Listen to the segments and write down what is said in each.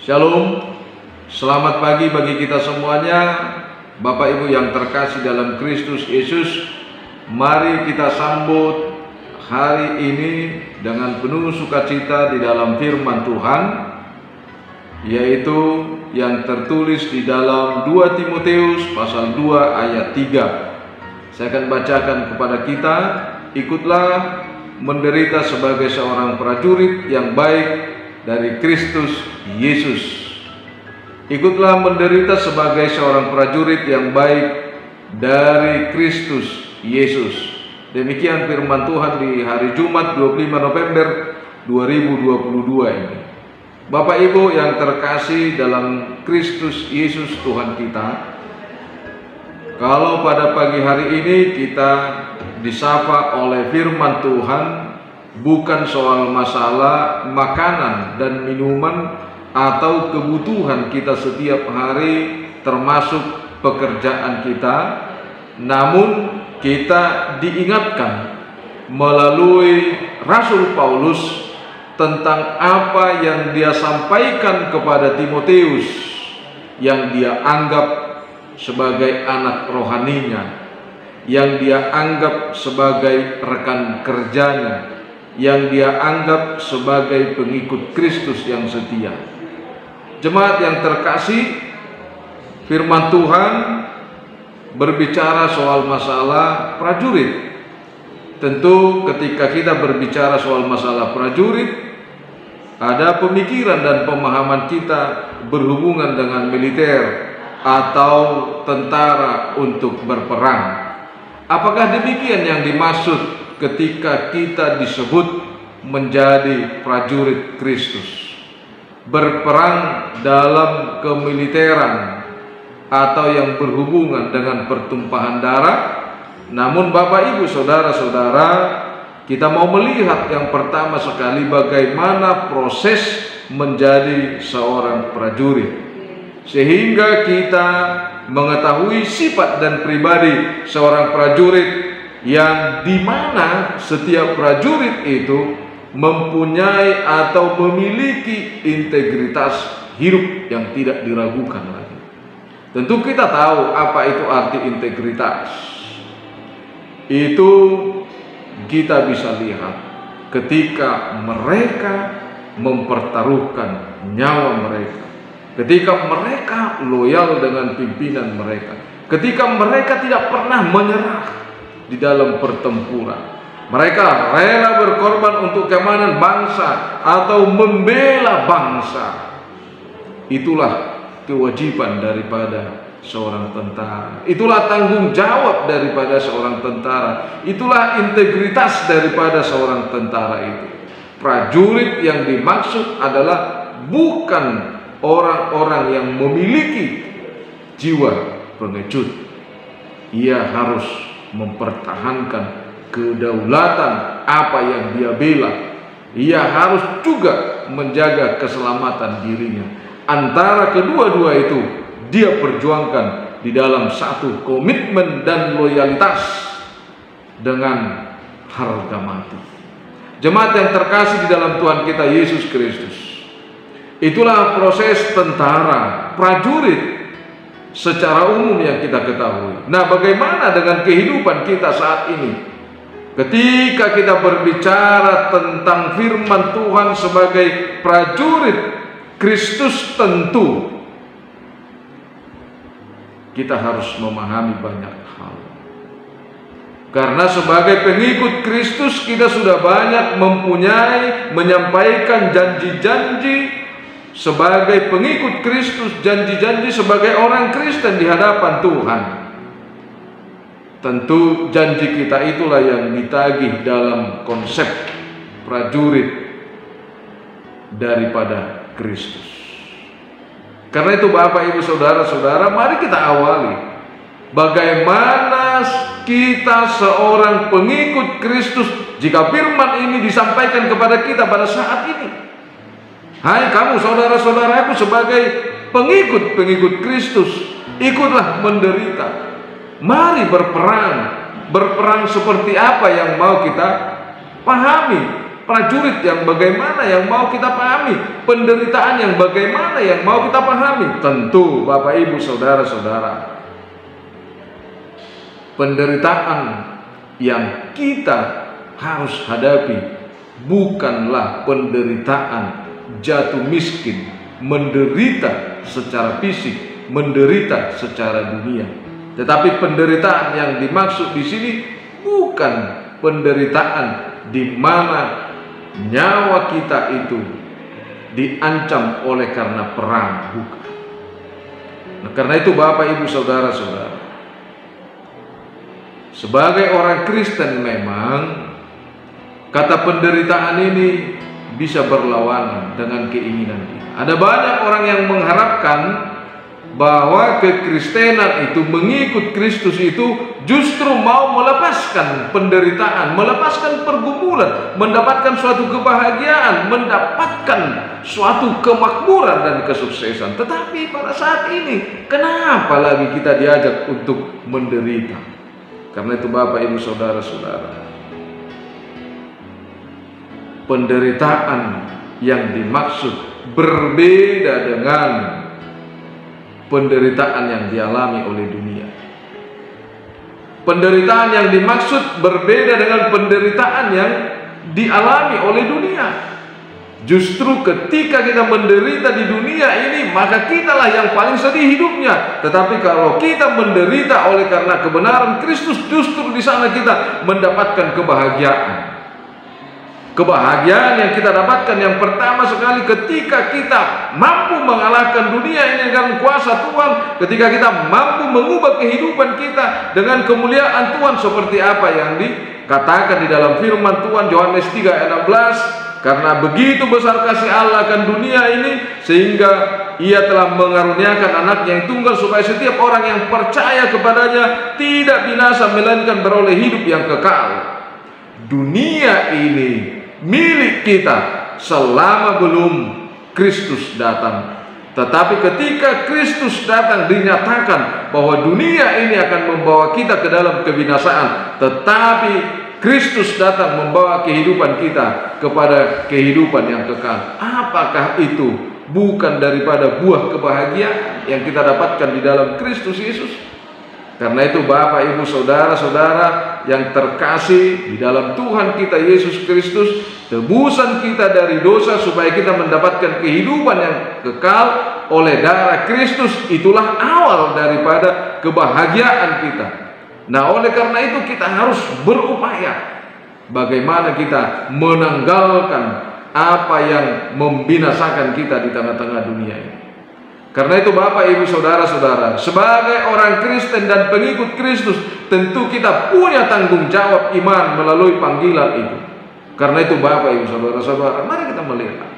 Shalom, selamat pagi bagi kita semuanya. Bapak Ibu yang terkasih dalam Kristus Yesus, mari kita sambut hari ini dengan penuh sukacita di dalam firman Tuhan, yaitu yang tertulis di dalam 2 Timotius pasal 2 ayat 3. Saya akan bacakan kepada kita. Ikutlah menderita sebagai seorang prajurit yang baik dari Kristus Yesus. Ikutlah menderita sebagai seorang prajurit yang baik dari Kristus Yesus. Demikian firman Tuhan di hari Jumat 25 November 2022 ini. Bapak Ibu yang terkasih dalam Kristus Yesus Tuhan kita, kalau pada pagi hari ini kita disapa oleh firman Tuhan, bukan soal masalah makanan dan minuman atau kebutuhan kita setiap hari termasuk pekerjaan kita, namun kita diingatkan melalui Rasul Paulus tentang apa yang dia sampaikan kepada Timotius yang dia anggap sebagai anak rohaninya, yang dia anggap sebagai rekan kerjanya, yang dia anggap sebagai pengikut Kristus yang setia. Jemaat yang terkasih, firman Tuhan berbicara soal masalah prajurit. Tentu ketika kita berbicara soal masalah prajurit, ada pemikiran dan pemahaman kita berhubungan dengan militer atau tentara untuk berperang. Apakah demikian yang dimaksud ketika kita disebut menjadi prajurit Kristus, berperang dalam kemiliteran atau yang berhubungan dengan pertumpahan darah? Namun Bapak Ibu saudara-saudara, kita mau melihat yang pertama sekali bagaimana proses menjadi seorang prajurit, sehingga kita mengetahui sifat dan pribadi seorang prajurit, yang dimana setiap prajurit itu mempunyai atau memiliki integritas hidup yang tidak diragukan lagi. Tentu kita tahu apa itu arti integritas. Itu kita bisa lihat ketika mereka mempertaruhkan nyawa mereka, ketika mereka loyal dengan pimpinan mereka, ketika mereka tidak pernah menyerah di dalam pertempuran. Mereka rela berkorban untuk keamanan bangsa atau membela bangsa. Itulah kewajiban daripada seorang tentara. Itulah tanggung jawab daripada seorang tentara. Itulah integritas daripada seorang tentara itu. Prajurit yang dimaksud adalah bukan orang-orang yang memiliki jiwa pengecut. Ia harus mempertahankan kedaulatan apa yang dia bela. Ia harus juga menjaga keselamatan dirinya. Antara kedua-dua itu dia perjuangkan di dalam satu komitmen dan loyalitas dengan harga mati. Jemaat yang terkasih di dalam Tuhan kita Yesus Kristus, itulah proses tentara, prajurit secara umum yang kita ketahui. Nah, bagaimana dengan kehidupan kita saat ini? Ketika kita berbicara tentang firman Tuhan sebagai prajurit Kristus, tentu kita harus memahami banyak hal. Karena sebagai pengikut Kristus kita sudah banyak menyampaikan janji-janji sebagai pengikut Kristus, janji-janji sebagai orang Kristen di hadapan Tuhan. Tentu janji kita itulah yang ditagih dalam konsep prajurit daripada Kristus. Karena itu Bapak Ibu saudara-saudara, mari kita awali bagaimana kita seorang pengikut Kristus jika firman ini disampaikan kepada kita pada saat ini. Hai kamu saudara-saudaraku sebagai pengikut Kristus, ikutlah menderita. Mari berperang. Berperang seperti apa yang mau kita pahami? prajurit yang bagaimana yang mau kita pahami, penderitaan yang bagaimana yang mau kita pahami. Tentu Bapak Ibu Saudara-saudara, penderitaan yang kita harus hadapi bukanlah penderitaan jatuh miskin, menderita secara fisik, menderita secara dunia. Tetapi penderitaan yang dimaksud di sini bukan penderitaan di mana nyawa kita itu diancam oleh karena perang, bukan. Nah, karena itu Bapak Ibu Saudara-saudara, sebagai orang Kristen memang kata penderitaan ini bisa berlawanan dengan keinginan kita. Ada banyak orang yang mengharapkan bahwa kekristenan itu, mengikut Kristus itu justru mau melepaskan penderitaan, melepaskan pergumulan, mendapatkan suatu kebahagiaan, mendapatkan suatu kemakmuran dan kesuksesan. Tetapi pada saat ini, kenapa lagi kita diajak untuk menderita? Karena itu Bapak Ibu Saudara-saudara, penderitaan yang dimaksud berbeda dengan penderitaan yang dialami oleh dunia. Penderitaan yang dimaksud berbeda dengan penderitaan yang dialami oleh dunia. Justru ketika kita menderita di dunia ini, maka kitalah yang paling sedih hidupnya. Tetapi kalau kita menderita oleh karena kebenaran Kristus, justru di sana kita mendapatkan kebahagiaan. Kebahagiaan yang kita dapatkan yang pertama sekali ketika kita mampu mengalahkan dunia ini dengan kuasa Tuhan, ketika kita mampu mengubah kehidupan kita dengan kemuliaan Tuhan, seperti apa yang dikatakan di dalam firman Tuhan Yohanes 3 ayat 16, karena begitu besar kasih Allah akan dunia ini sehingga Ia telah mengaruniakan anaknya yang tunggal supaya setiap orang yang percaya kepadanya tidak binasa melainkan beroleh hidup yang kekal. Dunia ini milik kita selama belum Kristus datang. Tetapi ketika Kristus datang, dinyatakan bahwa dunia ini akan membawa kita ke dalam kebinasaan. Tetapi Kristus datang membawa kehidupan kita kepada kehidupan yang kekal. Apakah itu bukan daripada buah kebahagiaan yang kita dapatkan di dalam Kristus Yesus? Karena itu Bapak Ibu Saudara-saudara yang terkasih di dalam Tuhan kita Yesus Kristus, tebusan kita dari dosa supaya kita mendapatkan kehidupan yang kekal oleh darah Kristus, itulah awal daripada kebahagiaan kita. Nah, oleh karena itu kita harus berupaya bagaimana kita menanggalkan apa yang membinasakan kita di tengah-tangah dunia ini. Karena itu Bapak Ibu Saudara-saudara, sebagai orang Kristen dan pengikut Kristus, tentu kita punya tanggung jawab iman melalui panggilan itu. Karena itu Bapak Ibu Saudara-saudara, mari kita melihat,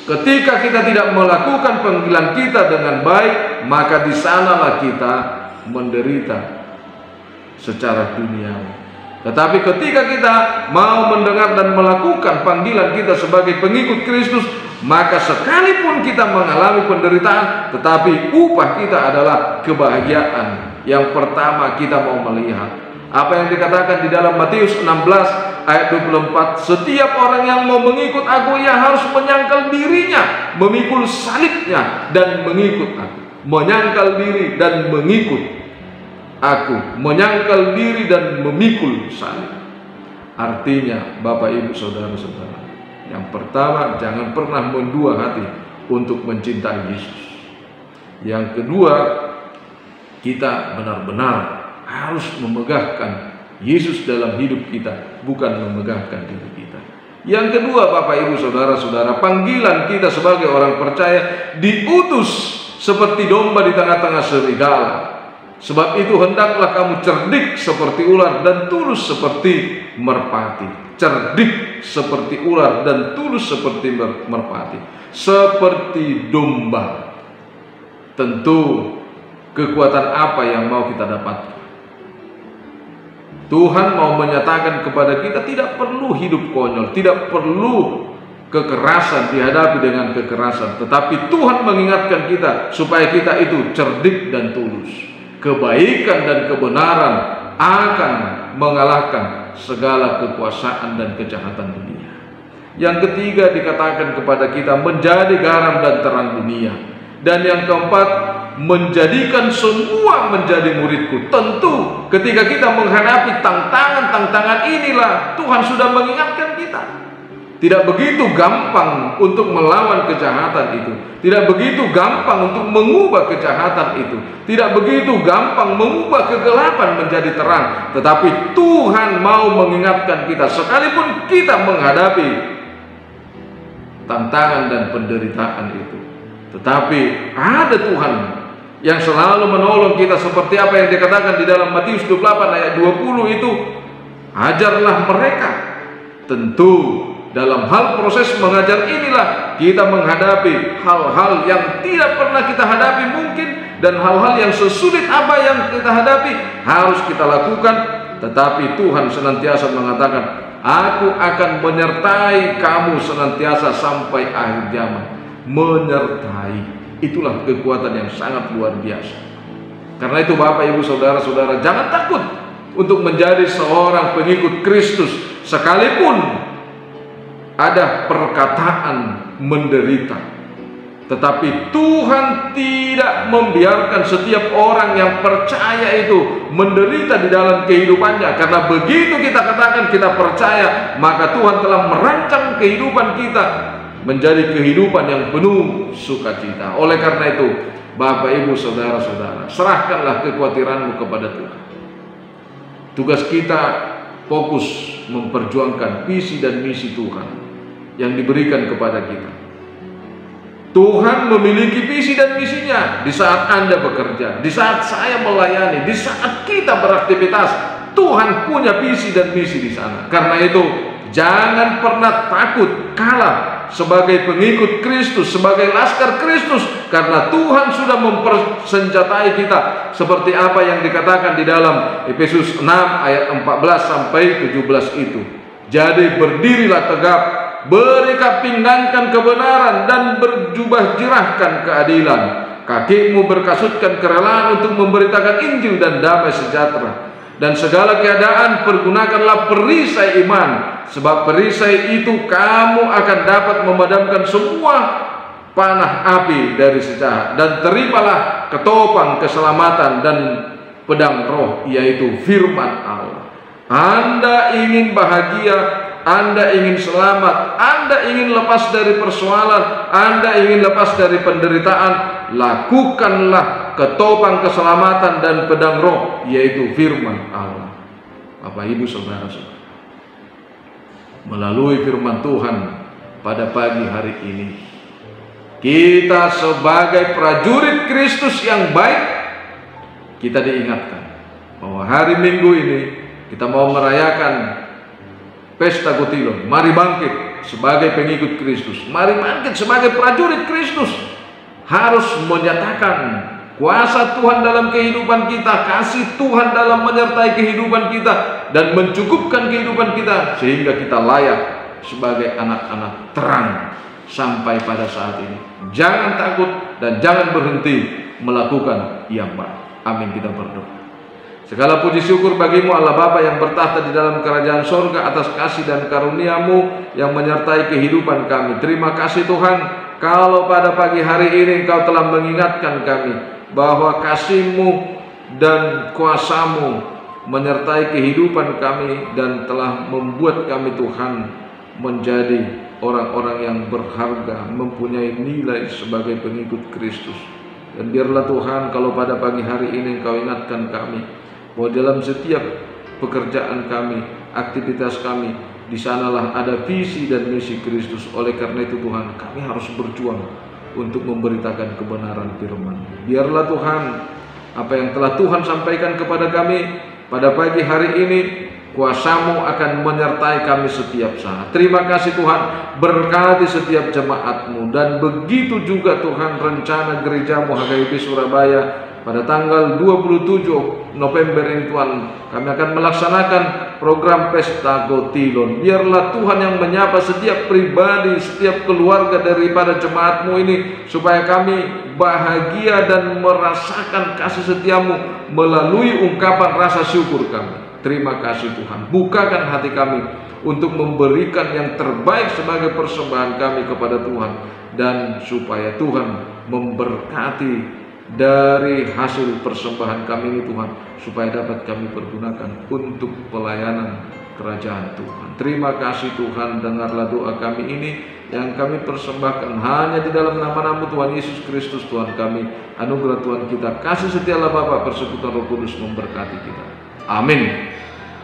ketika kita tidak melakukan panggilan kita dengan baik, maka di sanalah kita menderita secara duniawi. Tetapi ketika kita mau mendengar dan melakukan panggilan kita sebagai pengikut Kristus, maka sekalipun kita mengalami penderitaan, tetapi upah kita adalah kebahagiaan. Yang pertama kita mau melihat apa yang dikatakan di dalam Matius 16 ayat 24, setiap orang yang mau mengikut aku, ia harus menyangkal dirinya, memikul salibnya dan mengikut aku. Menyangkal diri dan mengikut aku, menyangkal diri dan memikul salib. Artinya Bapak Ibu Saudara-saudara, yang pertama, jangan pernah mendua hati untuk mencintai Yesus. Yang kedua, kita benar-benar harus memegahkan Yesus dalam hidup kita, bukan memegahkan diri kita. Yang kedua Bapak Ibu Saudara-saudara, panggilan kita sebagai orang percaya diutus seperti domba di tengah-tengah serigala. Sebab itu hendaklah kamu cerdik seperti ular dan tulus seperti merpati. Cerdik seperti ular dan tulus seperti merpati, seperti domba. Tentu kekuatan apa yang mau kita dapatkan? Tuhan mau menyatakan kepada kita tidak perlu hidup konyol, tidak perlu kekerasan dihadapi dengan kekerasan, tetapi Tuhan mengingatkan kita supaya kita itu cerdik dan tulus. Kebaikan dan kebenaran akan mengalahkan segala kekuasaan dan kejahatan dunia. Yang ketiga dikatakan kepada kita menjadi garam dan terang dunia. Dan yang keempat, menjadikan semua menjadi muridku. Tentu ketika kita menghadapi tantangan-tantangan inilah Tuhan sudah mengingatkan kita. Tidak begitu gampang untuk melawan kejahatan itu. Tidak begitu gampang untuk mengubah kejahatan itu. Tidak begitu gampang mengubah kegelapan menjadi terang. Tetapi Tuhan mau mengingatkan kita sekalipun kita menghadapi tantangan dan penderitaan itu. Tetapi ada Tuhan yang selalu menolong kita, seperti apa yang dikatakan di dalam Matius 28 ayat 20 itu, ajarlah mereka. Tentu dalam hal proses mengajar inilah kita menghadapi hal-hal yang tidak pernah kita hadapi mungkin, dan hal-hal yang sesulit apa yang kita hadapi harus kita lakukan. Tetapi Tuhan senantiasa mengatakan, aku akan menyertai kamu senantiasa sampai akhir zaman. Menyertai, itulah kekuatan yang sangat luar biasa. Karena itu Bapak, Ibu, Saudara-saudara, jangan takut untuk menjadi seorang pengikut Kristus sekalipun ada perkataan menderita. Tetapi Tuhan tidak membiarkan setiap orang yang percaya itu menderita di dalam kehidupannya. Karena begitu kita katakan kita percaya, maka Tuhan telah merancang kehidupan kita menjadi kehidupan yang penuh sukacita. Oleh karena itu, Bapak, Ibu, Saudara-saudara, serahkanlah kekhawatiranmu kepada Tuhan. Tugas kita fokus memperjuangkan visi dan misi Tuhan yang diberikan kepada kita. Tuhan memiliki visi dan misinya di saat Anda bekerja, di saat saya melayani, di saat kita beraktivitas. Tuhan punya visi dan misi di sana. Karena itu, jangan pernah takut kalah sebagai pengikut Kristus, sebagai laskar Kristus, karena Tuhan sudah mempersenjatai kita seperti apa yang dikatakan di dalam Efesus 6 ayat 14 sampai 17 itu. Jadi berdirilah tegap, berkapinggankan kebenaran, dan berjubah jirahkan keadilan. Kakimu berkasutkan kerelaan untuk memberitakan Injil dan damai sejahtera. Dan segala keadaan pergunakanlah perisai iman, sebab perisai itu kamu akan dapat memadamkan semua panah api dari sejahat. Dan terimalah ketopang keselamatan dan pedang roh, yaitu firman Allah. Anda ingin bahagia, Anda ingin selamat, Anda ingin lepas dari persoalan, Anda ingin lepas dari penderitaan, lakukanlah ketopang keselamatan dan pedang roh, yaitu firman Allah. Bapak, Ibu, Saudara-saudara, melalui firman Tuhan pada pagi hari ini, kita sebagai prajurit Kristus yang baik, kita diingatkan bahwa hari Minggu ini kita mau merayakan Pesta Kutilon. Mari bangkit sebagai pengikut Kristus. Mari bangkit sebagai prajurit Kristus. Harus menyatakan kuasa Tuhan dalam kehidupan kita, kasih Tuhan dalam menyertai kehidupan kita, dan mencukupkan kehidupan kita, sehingga kita layak sebagai anak-anak terang sampai pada saat ini. Jangan takut dan jangan berhenti melakukan yang baik. Amin. Kita berdoa. Segala puji syukur bagimu Allah Bapa yang bertahta di dalam kerajaan sorga, atas kasih dan karuniamu yang menyertai kehidupan kami. Terima kasih Tuhan, kalau pada pagi hari ini Engkau telah mengingatkan kami bahwa kasih-Mu dan kuasa-Mu menyertai kehidupan kami, dan telah membuat kami Tuhan menjadi orang-orang yang berharga, mempunyai nilai sebagai pengikut Kristus. Dan biarlah Tuhan, kalau pada pagi hari ini Engkau ingatkan kami bahwa dalam setiap pekerjaan kami, aktivitas kami, di sanalah ada visi dan misi Kristus. Oleh karena itu Tuhan, kami harus berjuang untuk memberitakan kebenaran firman. Biarlah Tuhan, apa yang telah Tuhan sampaikan kepada kami pada pagi hari ini, kuasa-Mu akan menyertai kami setiap saat. Terima kasih Tuhan, berkati setiap jemaat-Mu, dan begitu juga Tuhan rencana gereja-Mu HKBP Surabaya pada tanggal 27 November ini Tuhan, kami akan melaksanakan program Pesta Gotilon. Biarlah Tuhan yang menyapa setiap pribadi, setiap keluarga daripada jemaat-Mu ini, supaya kami bahagia dan merasakan kasih setiamu melalui ungkapan rasa syukur kami. Terima kasih Tuhan, bukakan hati kami untuk memberikan yang terbaik sebagai persembahan kami kepada Tuhan, dan supaya Tuhan memberkati dari hasil persembahan kami ini Tuhan, supaya dapat kami pergunakan untuk pelayanan kerajaan Tuhan. Terima kasih Tuhan, dengarlah doa kami ini yang kami persembahkan hanya di dalam nama-Mu Tuhan Yesus Kristus Tuhan kami. Anugerah Tuhan kita, kasih setialah Bapa, persekutuan Roh Kudus memberkati kita. Amin.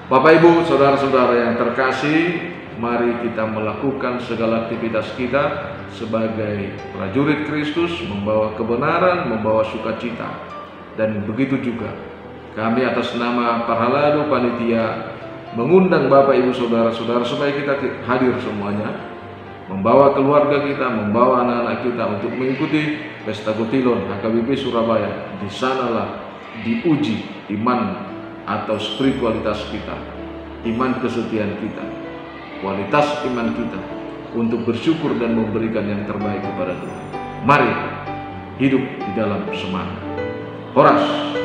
Bapak Ibu, saudara-saudara yang terkasih, mari kita melakukan segala aktivitas kita sebagai prajurit Kristus, membawa kebenaran, membawa sukacita. Dan begitu juga kami atas nama Parhalado Panitia mengundang Bapak Ibu saudara-saudara supaya kita hadir semuanya, membawa keluarga kita, membawa anak-anak kita untuk mengikuti Pesta Gotilon HKBP Surabaya. Di sanalah diuji iman atau spiritualitas kita, iman kesetiaan kita, kualitas iman kita untuk bersyukur dan memberikan yang terbaik kepada Tuhan. Mari hidup di dalam semangat. Horas.